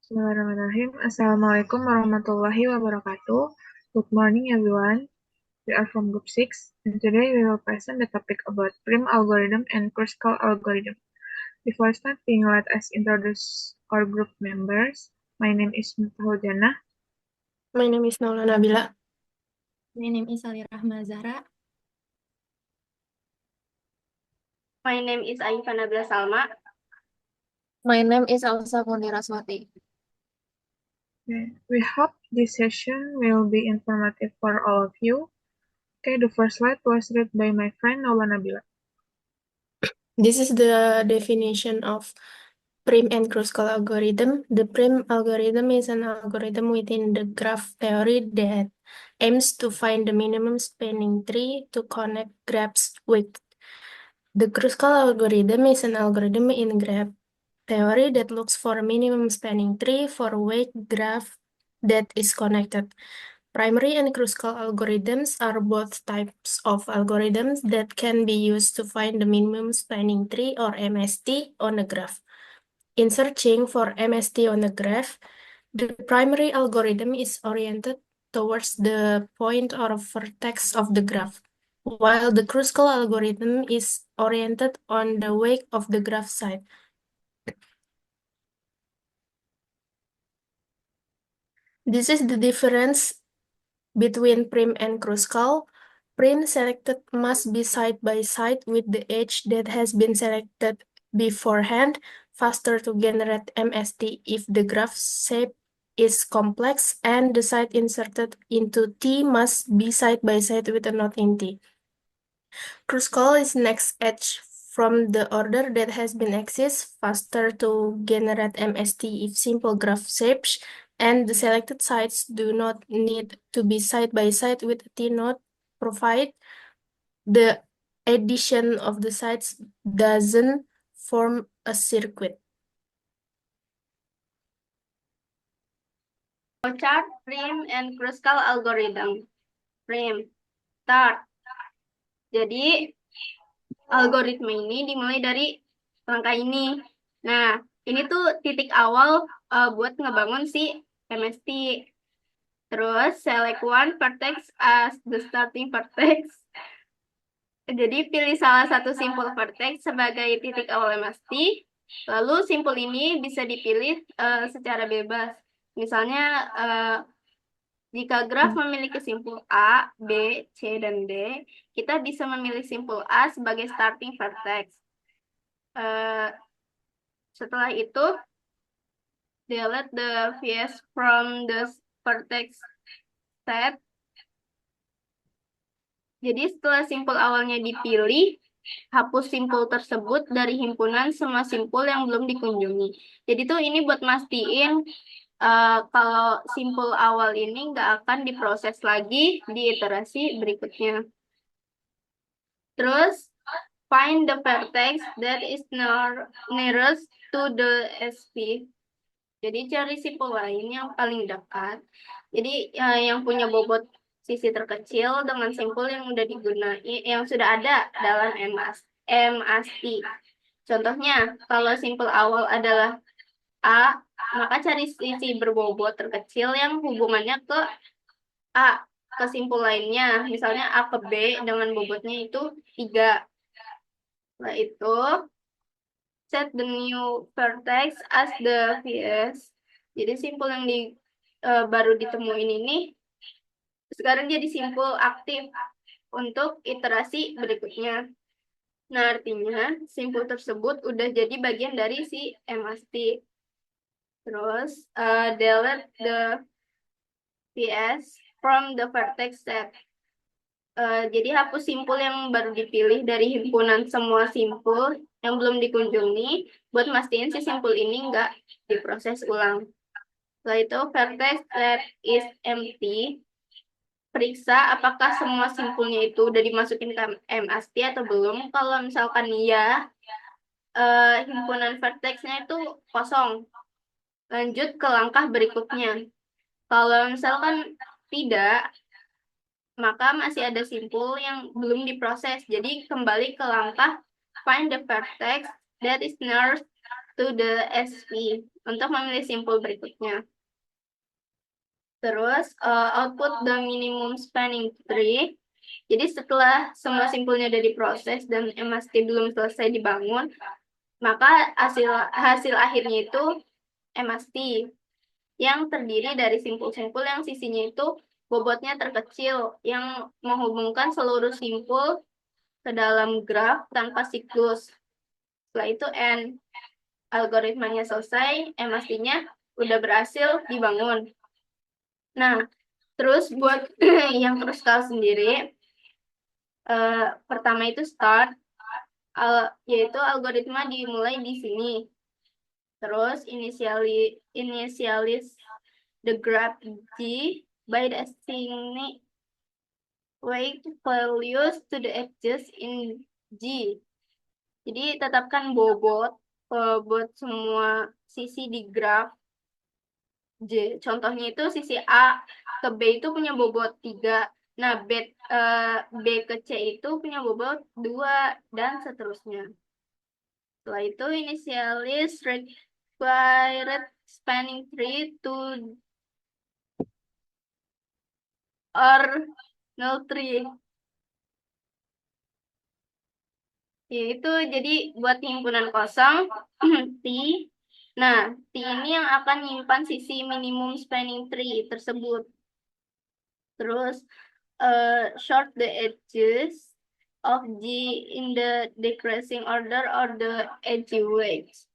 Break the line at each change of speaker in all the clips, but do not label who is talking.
Bismillahirrahmanirrahim. Assalamualaikum warahmatullahi wabarakatuh. Good morning, everyone. We are from Group 6, and today we will present the topic about prime algorithm and Kruskal algorithm. Before starting, let us introduce our group members. My name is Mutahujana.
My name is Naula Nabila.
My name is Ali Rahma Zahra.
My name is Aifa Nabila Salma.
My name is Elsa Muniraswati.
We hope this session will be informative for all of you. Okay, the first slide was read by my friend Naula Nabila.
This is the definition of prime and Kruskal algorithm. The prime algorithm is an algorithm within the graph theory that aims to find the minimum spanning tree to connect graphs with. The Kruskal algorithm is an algorithm in graph theory that looks for a minimum spanning tree for a weight graph that is connected. Primary and Kruskal algorithms are both types of algorithms that can be used to find the minimum spanning tree or MST on a graph. In searching for MST on a graph, the primary algorithm is oriented towards the point or vertex of the graph, while the Kruskal algorithm is oriented on the weight of the graph side. This is the difference between prim and Kruskal. Prim selected must be side by side with the edge that has been selected beforehand, faster to generate MST if the graph shape is complex, and the side inserted into T must be side by side with a node in T. Kruskal is next edge from the order that has been exists, faster to generate MST if simple graph shapes, and the selected sides do not need to be side by side with a T-node, provided the addition of the sides doesn't form a circuit.
Chart prime and Kruskal algorithm. Prime. Start. Jadi, algoritma ini dimulai dari langkah ini. Nah, ini tuh titik awal buat ngebangun si MST. Terus, select one vertex as the starting vertex. Jadi, pilih salah satu simpul vertex sebagai titik awal MST. Lalu, simpul ini bisa dipilih secara bebas. Misalnya, jika graf memiliki simpul A, B, C, dan D, kita bisa memilih simpul A sebagai starting vertex. Setelah itu, delete the vs from the vertex set. Jadi setelah simpul awalnya dipilih, hapus simpul tersebut dari himpunan semua simpul yang belum dikunjungi. Jadi tuh ini buat mastiin kalau simpul awal ini nggak akan diproses lagi di iterasi berikutnya. Terus, find the vertex that is nearest to the SP. Jadi cari simpul lain yang paling dekat. Jadi yang punya bobot sisi terkecil dengan simpul yang sudah ada dalam MST. Contohnya, kalau simpul awal adalah A, maka cari sisi berbobot terkecil yang hubungannya ke A, ke simpul lainnya. Misalnya A ke B dengan bobotnya itu 3. Setelah itu, set the new vertex as the vs. Jadi simpul yang baru ditemuin ini sekarang jadi simpul aktif untuk iterasi berikutnya. Nah, artinya simpul tersebut udah jadi bagian dari si MST. Terus, delete the vs from the vertex set. Jadi hapus simpul yang baru dipilih dari himpunan semua simpul yang belum dikunjungi buat mastiin si simpul ini nggak diproses ulang. Setelah itu, vertex that is empty. Periksa apakah semua simpulnya itu udah dimasukin ke MST atau belum. Kalau misalkan iya, himpunan vertexnya itu kosong. Lanjut ke langkah berikutnya. Kalau misalkan tidak, maka masih ada simpul yang belum diproses. Jadi kembali ke langkah find the vertex that is nearest to the SP untuk memilih simpul berikutnya. Terus output the minimum spanning tree. Jadi setelah semua simpulnya udah diproses dan MST belum selesai dibangun, maka hasil akhirnya itu MST yang terdiri dari simpul-simpul yang sisinya itu bobotnya terkecil yang menghubungkan seluruh simpul ke dalam graf tanpa siklus. Setelah itu N algoritmanya selesai, MST-nya udah berhasil dibangun. Nah, terus buat yang kruskal sendiri, pertama itu start, yaitu algoritma dimulai di sini. Terus initialize the graph G by assigning weight values to the edges in G. Jadi tetapkan bobot buat semua sisi di graf J. Contohnya itu sisi A ke B itu punya bobot 3. Nah, B ke C itu punya bobot 2 dan seterusnya. Setelah itu initialize required spanning tree to or null tree. Yaitu jadi buat himpunan kosong T. Nah, T ini yang akan menyimpan sisi minimum spanning tree tersebut. Terus short the edges of G in the decreasing order or the edge weights.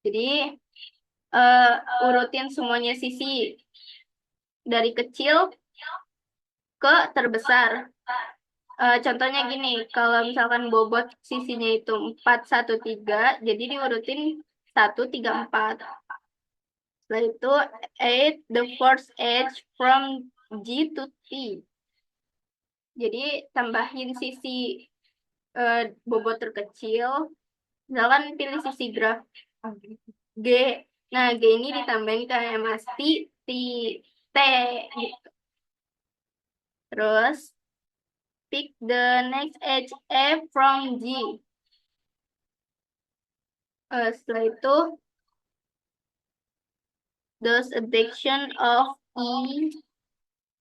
Jadi urutin semuanya sisi dari kecil ke terbesar. Contohnya gini, kalau misalkan bobot sisinya itu 4, 1, 3, jadi diurutin 1, 3, 4. Setelah itu, 8, the fourth edge from G to T. Jadi, tambahin sisi bobot terkecil. Misalkan pilih sisi graf G. Nah, G ini ditambahin ke MST T, T gitu. Terus, pick the next edge F from G. Setelah itu, does addition of E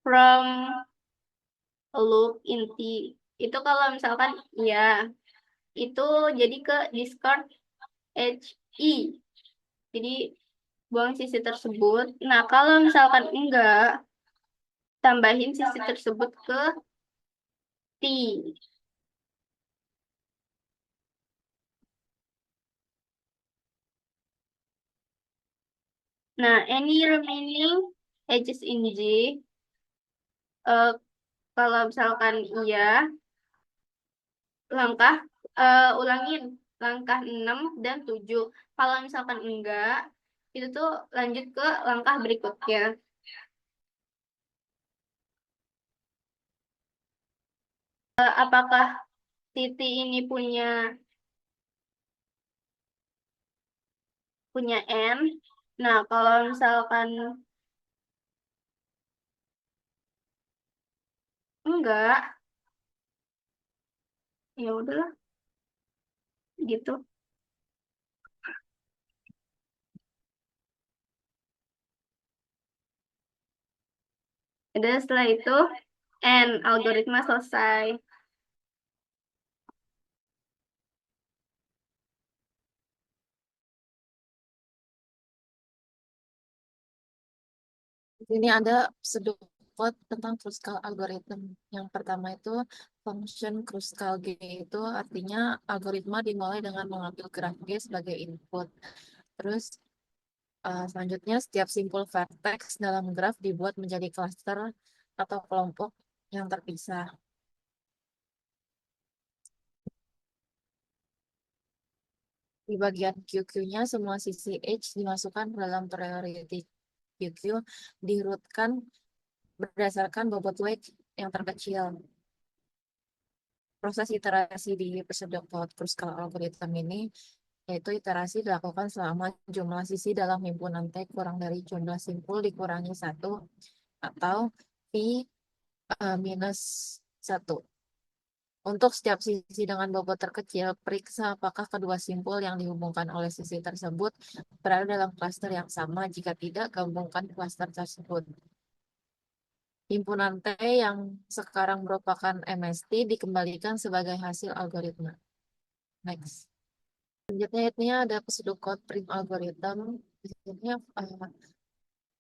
from a loop in T. Itu kalau misalkan ya, itu jadi ke discard edge E. Jadi, buang sisi tersebut. Nah, kalau misalkan enggak, tambahin sisi tersebut ke T. Nah, any remaining edges in G, kalau misalkan iya, ulangin langkah 6 dan 7. Kalau misalkan enggak, itu tuh lanjut ke langkah berikutnya. Apakah Titi ini punya N? Nah, kalau misalkan enggak, ya udahlah gitu. Ada setelah itu N algoritma selesai.
Ini ada sedikit tentang Kruskal algorithm. Yang pertama itu function Kruskal G itu artinya algoritma dimulai dengan mengambil graf G sebagai input. Terus selanjutnya setiap simpul vertex dalam graf dibuat menjadi klaster atau kelompok yang terpisah. Di bagian QQ-nya semua sisi H dimasukkan ke dalam priority QQ dirutkan berdasarkan bobot weight yang terkecil. Proses iterasi di prosedur Kruskal algorithm ini yaitu iterasi dilakukan selama jumlah sisi dalam himpunan T kurang dari jumlah simpul dikurangi 1 atau P minus 1. Untuk setiap sisi dengan bobot terkecil, periksa apakah kedua simpul yang dihubungkan oleh sisi tersebut berada dalam klaster yang sama. Jika tidak, gabungkan klaster tersebut. Himpunan T yang sekarang merupakan MST dikembalikan sebagai hasil algoritma. Next. Selanjutnya ini ada pseudocode prim algorithm. Ini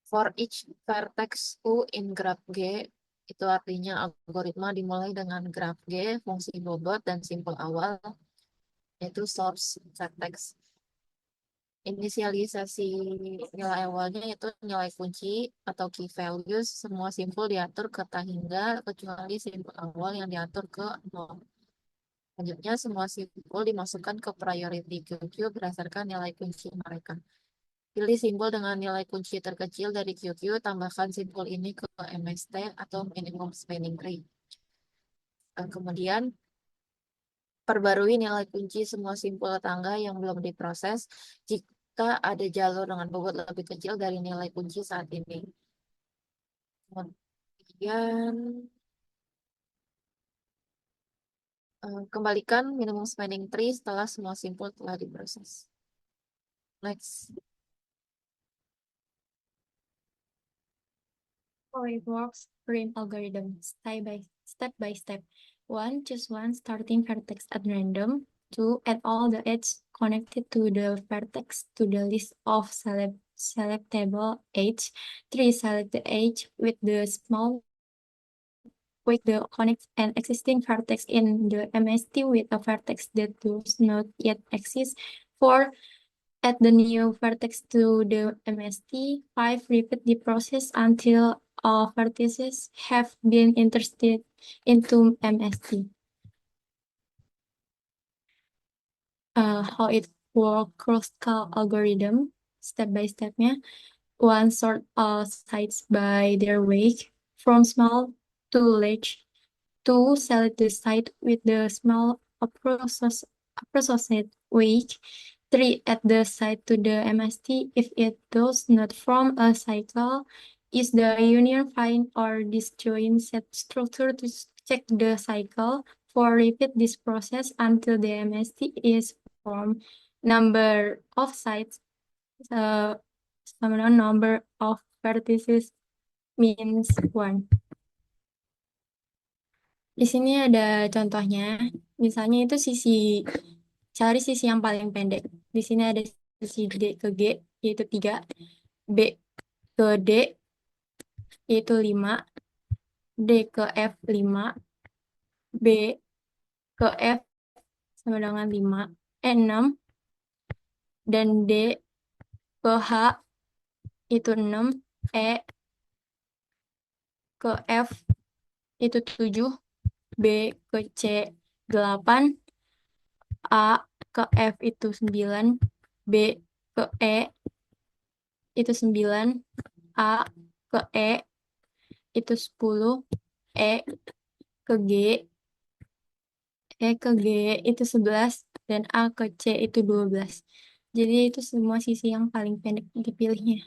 for each vertex U in graph G, itu artinya algoritma dimulai dengan graf G, fungsi bobot, dan simpul awal, yaitu source vertex. Inisialisasi nilai awalnya itu nilai kunci atau key values. Semua simpul diatur ke tak hingga, kecuali simpul awal yang diatur ke 0. Selanjutnya, semua simpul dimasukkan ke priority QQ berdasarkan nilai kunci mereka. Pilih simbol dengan nilai kunci terkecil dari QQ, tambahkan simbol ini ke MST atau minimum spanning tree. Kemudian, perbarui nilai kunci semua simpul tangga yang belum diproses jika ada jalur dengan bobot lebih kecil dari nilai kunci saat ini. Kemudian, kembalikan minimum spanning tree setelah semua simpul telah diproses. Next.
How it works, prim algorithm, step by step. 1. Choose one starting vertex at random. 2. Add all the edges connected to the vertex to the list of selectable edge. 3. Select the edge with the connect an existing vertex in the MST with a vertex that does not yet exist. 4. Add the new vertex to the MST. 5. Repeat the process until all vertices have been inserted into MST. How it works, Kruskal algorithm, step by stepnya. 1. Sort all sites by their weight from small to large. 2. Select the site with the small approximate weight. 3. Add the site to the MST if it does not form a cycle. Is the union fine or disjoint set structure to check the cycle? 4. Repeat this process until the MST is formed. Number of sites, number of vertices means 1. Di sini ada contohnya. Misalnya itu cari sisi yang paling pendek. Di sini ada sisi D ke G, yaitu 3. B ke D, yaitu 5. D ke F, 5. B ke F sama dengan 6. Dan D ke H, itu 6. E ke F, itu 7. B ke C, 8. A ke F itu 9. B ke E itu 9. A ke E itu 10. E ke G itu 11. Dan A ke C itu 12. Jadi itu semua sisi yang paling pendek dipilihnya.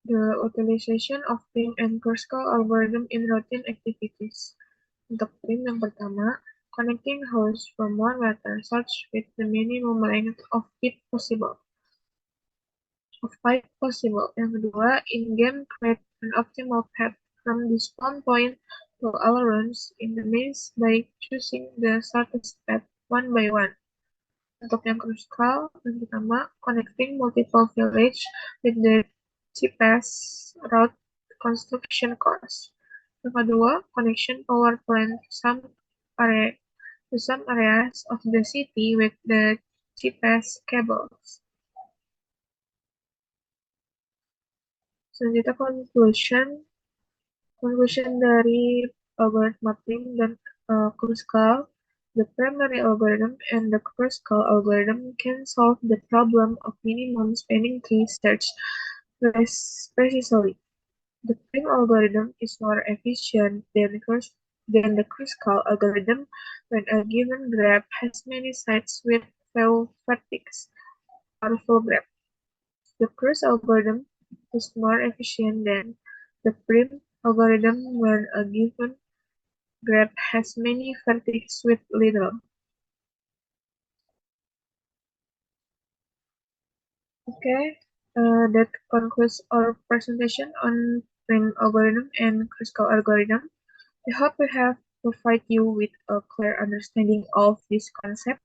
The utilization of prim and Kruskal algorithm in routine activities. Untuk prim yang pertama, connecting holes from one letter search with the minimum length of pipe possible. Yang kedua, in-game create an optimal path from the spawn point to all runs in the maze by choosing the shortest path one by one. Untuk yang Kruskal, yang pertama, connecting multiple village with the cheapest route construction cost. Yang kedua, connection power plant to some areas of the city with the cheapest cables. Selanjutnya conclusion dari algoritma prim dan Kruskal. The primary algorithm and the Kruskal algorithm can solve the problem of minimum spanning tree search less precisely. The prim algorithm is more efficient than the Kruskal algorithm when a given graph has many sites with few vertices or full graph. The Kruskal algorithm is more efficient than the prim algorithm where a given graph has many vertices with little. Okay, that concludes our presentation on prim algorithm and Kruskal algorithm. I hope we have provided you with a clear understanding of this concept.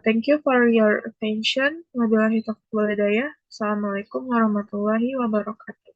Thank you for your attention. Wabillahi taufiq wal hidayah. Assalamualaikum warahmatullahi wabarakatuh.